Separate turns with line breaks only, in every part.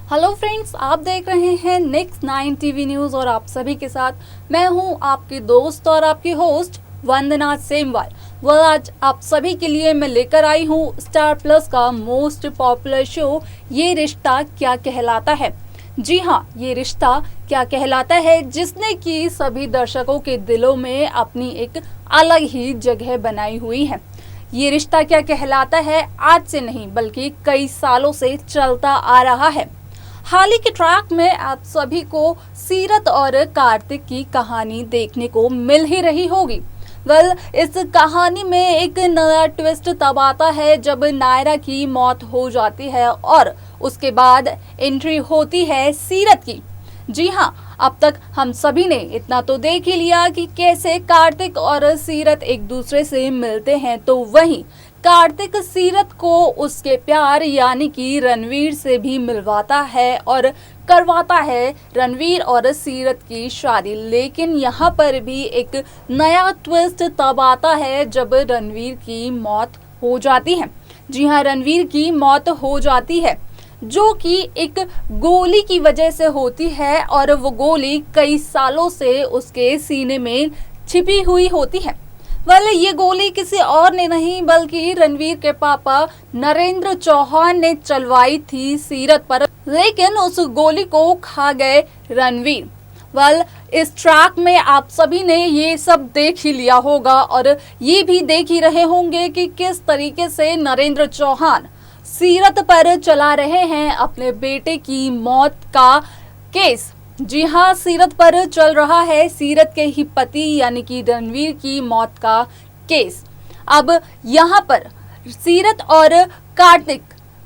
Hello friends, आप देख रहे हैं नेक्स्ट 9 टीवी न्यूज़ और आप सभी के साथ मैं हूं आपकी दोस्त और आपकी होस्ट वंदना सेमवाल। आज आप सभी के लिए मैं लेकर आई हूं स्टार प्लस का मोस्ट पॉपुलर शो ये रिश्ता क्या कहलाता है। जी हाँ, ये रिश्ता क्या कहलाता है जिसने कि सभी दर्शकों के दिलों में अपनी एक अलग ही जगह बनाई हुई है। ये रिश्ता क्या कहलाता है आज से नहीं बल्कि कई सालों से चलता आ रहा है। हाल ही के ट्रैक में आप सभी को सीरत और कार्तिक की कहानी देखने को मिल ही रही होगी। इस कहानी में एक नया ट्विस्ट तब आता है जब नायरा की मौत हो जाती है और उसके बाद एंट्री होती है सीरत की। जी हाँ, अब तक हम सभी ने इतना तो देख ही लिया कि कैसे कार्तिक और सीरत एक दूसरे से मिलते हैं, तो वहीं कार्तिक सीरत को उसके प्यार यानी कि रणवीर से भी मिलवाता है और करवाता है रणवीर और सीरत की शादी। लेकिन यहाँ पर भी एक नया ट्विस्ट तब आता है जब रणवीर की मौत हो जाती है। जी हाँ, रणवीर की मौत हो जाती है जो कि एक गोली की वजह से होती है और वो गोली कई सालों से उसके सीने में छिपी हुई होती है। ये गोली किसी और ने नहीं बल्कि रणवीर के पापा नरेंद्र चौहान ने चलवाई थी सीरत पर, लेकिन उस गोली को खा गए रणवीर। इस ट्रैक में आप सभी ने ये सब देख ही लिया होगा और ये भी देख ही रहे होंगे कि किस तरीके से नरेंद्र चौहान सीरत पर चला रहे हैं अपने बेटे की मौत का केस। जी हाँ, सीरत पर चल रहा है सीरत के ही पति यानी कि रणवीर की मौत का केस। अब यहाँ पर सीरत और कार्तिक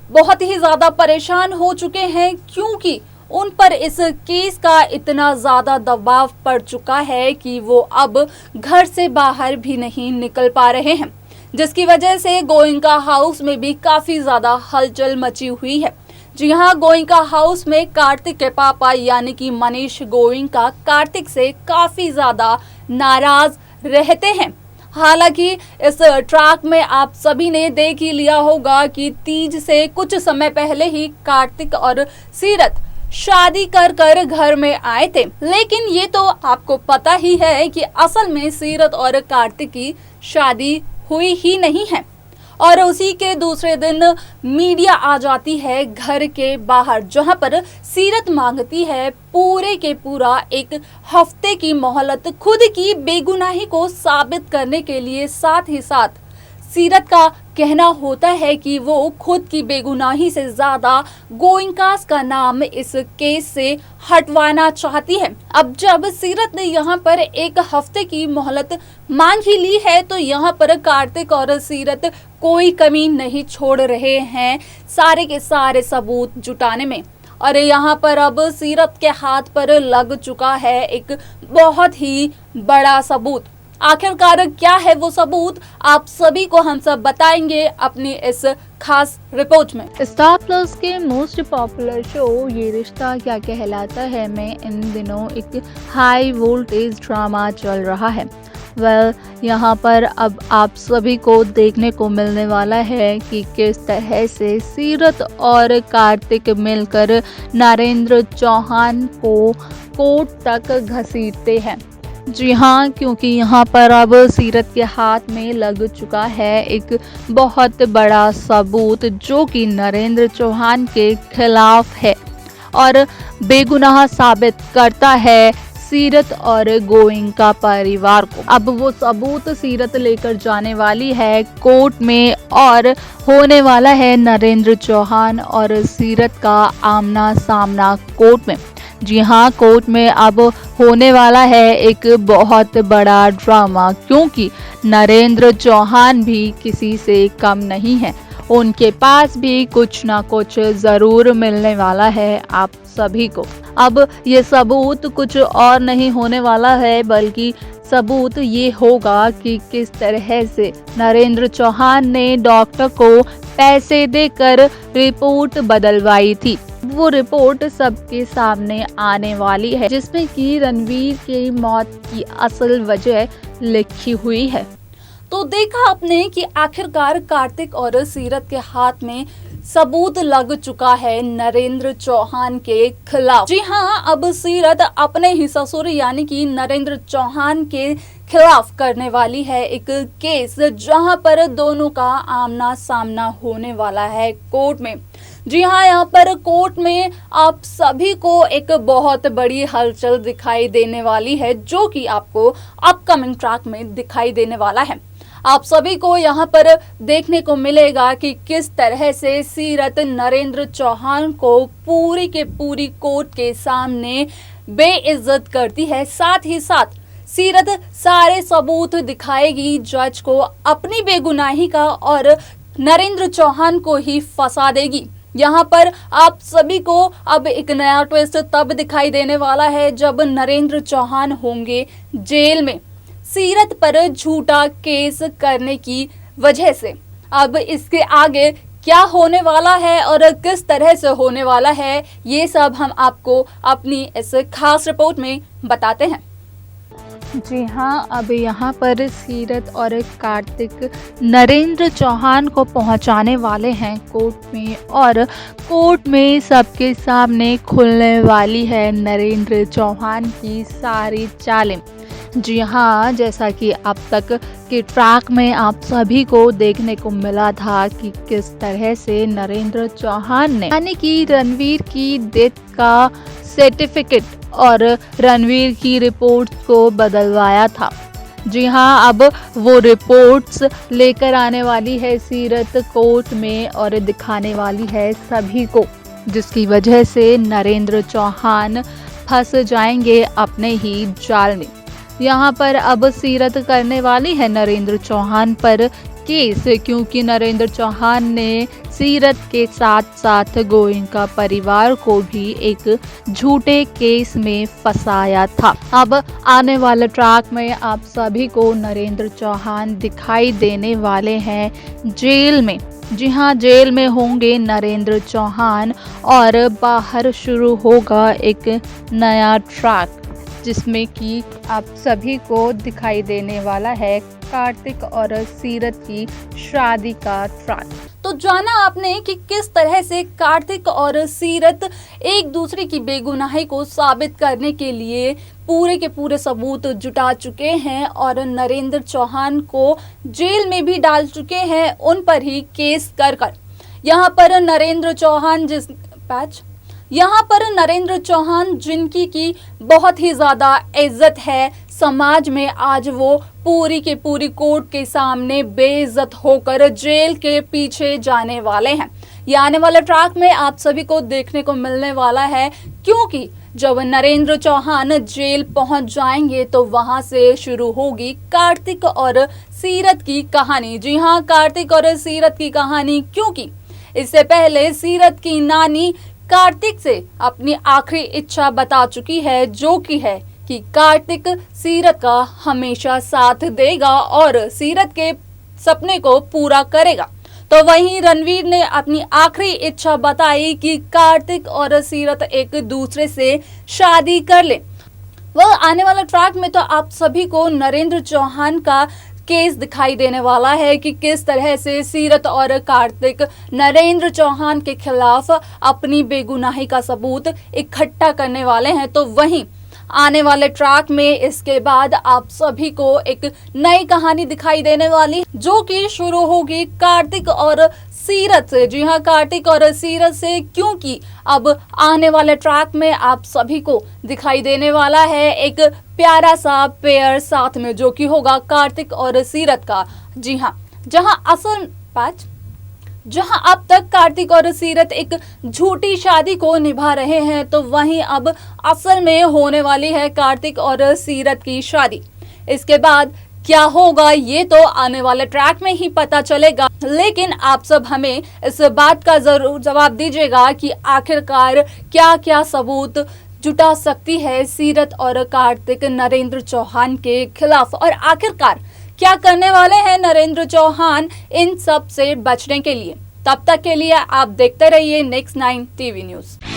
बहुत ही ज्यादा परेशान हो चुके हैं क्योंकि उन पर इस केस का इतना ज्यादा दबाव पड़ चुका है कि वो अब घर से बाहर भी नहीं निकल पा रहे हैं, जिसकी वजह से गोइंका हाउस में भी काफी ज्यादा हलचल मची हुई है। जी हाँ, गोइंका हाउस में कार्तिक के पापा यानी कि मनीष गोइंका कार्तिक से काफी ज्यादा नाराज रहते हैं। हालांकि इस ट्रैक में आप सभी ने देख ही लिया होगा कि तीज से कुछ समय पहले ही कार्तिक और सीरत शादी कर घर में आए थे, लेकिन ये तो आपको पता ही है कि असल में सीरत और कार्तिक की शादी हुई ही नहीं है। और उसी के दूसरे दिन मीडिया आ जाती है घर के बाहर, जहां पर सीरत मांगती है पूरे के पूरा एक हफ्ते की मोहलत खुद की बेगुनाही को साबित करने के लिए। साथ ही साथ सीरत का कहना होता है कि वो खुद की बेगुनाही से ज्यादा गोइंकास का नाम इस केस से हटवाना चाहती है। अब जब सीरत ने यहाँ पर एक हफ्ते की मोहलत मांग ही ली है तो यहाँ पर कार्तिक और सीरत कोई कमी नहीं छोड़ रहे हैं सारे के सारे सबूत जुटाने में। और यहाँ पर अब सीरत के हाथ पर लग चुका है एक बहुत ही बड़ा सबूत। आखिरकार क्या है वो सबूत, आप सभी को हम सब बताएंगे अपनी इस खास रिपोर्ट में।
स्टार प्लस के मोस्ट पॉपुलर शो ये रिश्ता क्या कहलाता है में इन दिनों एक हाई वोल्टेज ड्रामा चल रहा है। यहाँ पर अब आप सभी को देखने को मिलने वाला है कि किस तरह से सीरत और कार्तिक मिलकर नरेंद्र चौहान को कोर्ट तक घसीटते हैं। जी हाँ, क्योंकि यहाँ पर अब सीरत के हाथ में लग चुका है एक बहुत बड़ा सबूत जो कि नरेंद्र चौहान के खिलाफ है और बेगुनाह साबित करता है सीरत और गोइंका परिवार को। अब वो सबूत सीरत लेकर जाने वाली है कोर्ट में और होने वाला है नरेंद्र चौहान और सीरत का आमना सामना कोर्ट में। जी हाँ, कोर्ट में अब होने वाला है एक बहुत बड़ा ड्रामा क्योंकि नरेंद्र चौहान भी किसी से कम नहीं है। उनके पास भी कुछ ना कुछ जरूर मिलने वाला है आप सभी को। अब ये सबूत कुछ और नहीं होने वाला है बल्कि सबूत ये होगा कि किस तरह से नरेंद्र चौहान ने डॉक्टर को पैसे देकर रिपोर्ट बदलवाई थी। वो रिपोर्ट सबके सामने आने वाली है जिसमें कि रणवीर की मौत की असल वजह लिखी हुई है।
तो देखा आपने कि आखिरकार कार्तिक और सीरत के हाथ में सबूत लग चुका है नरेंद्र चौहान के खिलाफ। जी हां, अब सीरत अपने ही ससुर यानी कि नरेंद्र चौहान के खिलाफ करने वाली है एक केस, जहां पर दोनों का आमना सामना होने वाला है कोर्ट में। जी हाँ, यहाँ पर कोर्ट में आप सभी को एक बहुत बड़ी हलचल दिखाई देने वाली है, जो कि आपको अपकमिंग ट्रैक में दिखाई देने वाला है। आप सभी को यहाँ पर देखने को मिलेगा कि किस तरह से सीरत नरेंद्र चौहान को पूरी के पूरी कोर्ट के सामने बेइज्जत करती है। साथ ही साथ सीरत सारे सबूत दिखाएगी जज को अपनी बेगुनाही का और नरेंद्र चौहान को ही फंसा देगी। यहाँ पर आप सभी को अब एक नया ट्विस्ट तब दिखाई देने वाला है जब नरेंद्र चौहान होंगे जेल में सीरत पर झूठा केस करने की वजह से। अब इसके आगे क्या होने वाला है और किस तरह से होने वाला है, ये सब हम आपको अपनी इस खास रिपोर्ट में बताते हैं।
जी हाँ, अब यहाँ पर सीरत और कार्तिक नरेंद्र चौहान को पहुँचाने वाले हैं कोर्ट में, और कोर्ट में सबके सामने खुलने वाली है नरेंद्र चौहान की सारी चालें। जी हाँ, जैसा कि अब तक के ट्रैक में आप सभी को देखने को मिला था कि किस तरह से नरेंद्र चौहान ने यानी कि रणवीर की डेथ का सर्टिफिकेट और रणवीर की रिपोर्ट्स को बदलवाया था। जी हाँ, अब वो रिपोर्ट्स लेकर आने वाली है सीरत कोर्ट में और दिखाने वाली है सभी को, जिसकी वजह से नरेंद्र चौहान फंस जाएंगे अपने ही जाल में। यहाँ पर अब सीरत करने वाली है नरेंद्र चौहान पर केस, क्योंकि नरेंद्र चौहान ने सीरत के साथ साथ गोयनका परिवार को भी एक झूठे केस में फंसाया था। अब आने वाले ट्रैक में आप सभी को नरेंद्र चौहान दिखाई देने वाले हैं जेल में। जी हाँ, जेल में होंगे नरेंद्र चौहान और बाहर शुरू होगा एक नया ट्रैक, जिसमें कि आप सभी को दिखाई देने वाला है कार्तिक और सीरत की शादी का ट्रैक।
तो जाना आपने कि किस तरह से कार्तिक और सीरत एक दूसरे की बेगुनाही को साबित करने के लिए पूरे के पूरे सबूत जुटा चुके हैं और नरेंद्र चौहान को जेल में भी डाल चुके हैं, उन पर ही केस कर कर। यहाँ पर नरेंद्र चौहान जिनकी की बहुत ही ज़्यादा इज्जत है समाज में, आज वो पूरी के पूरी कोर्ट के सामने बेइज्जत होकर जेल के पीछे जाने वाले हैं। ये आने वाले ट्रैक में आप सभी को देखने को मिलने वाला है, क्योंकि जब नरेंद्र चौहान जेल पहुंच जाएंगे तो वहां से शुरू होगी कार्तिक और सीरत की कहानी। जी हाँ, कार्तिक और सीरत की कहानी, क्योंकि इससे पहले सीरत की नानी कार्तिक से अपनी आखिरी इच्छा बता चुकी है, जो कि है कि कार्तिक सीरत का हमेशा साथ देगा और सीरत के सपने को पूरा करेगा। तो वहीं रणवीर ने अपनी आखिरी इच्छा बताई कि कार्तिक और सीरत एक दूसरे से शादी कर ले। वह आने वाला ट्रैक में तो आप सभी को नरेंद्र चौहान का केस दिखाई देने वाला है कि किस तरह से सीरत और कार्तिक नरेंद्र चौहान के खिलाफ अपनी बेगुनाही का सबूत इकट्ठा करने वाले हैं। तो वहीं आने वाले ट्रैक में इसके बाद आप सभी को एक नई कहानी दिखाई देने वाली, जो कि शुरू होगी कार्तिक और सीरत से। जी हाँ, कार्तिक और सीरत से, क्योंकि अब आने वाले ट्रैक में आप सभी को दिखाई देने वाला है एक प्यारा सा पेयर साथ में, जो कि होगा कार्तिक और सीरत का। जी हाँ, जहां अब तक कार्तिक और सीरत एक झूठी शादी को निभा रहे हैं, तो वहीं अब असल में होने वाली है कार्तिक और सीरत की शादी। इसके बाद क्या होगा ये तो आने वाले ट्रैक में ही पता चलेगा, लेकिन आप सब हमें इस बात का जरूर जवाब दीजिएगा कि आखिरकार क्या क्या सबूत जुटा सकती है सीरत और कार्तिक नरेंद्र चौहान के खिलाफ, और आखिरकार क्या करने वाले हैं नरेंद्र चौहान इन सब से बचने के लिए। तब तक के लिए आप देखते रहिए नेक्स्ट 9 टीवी न्यूज़।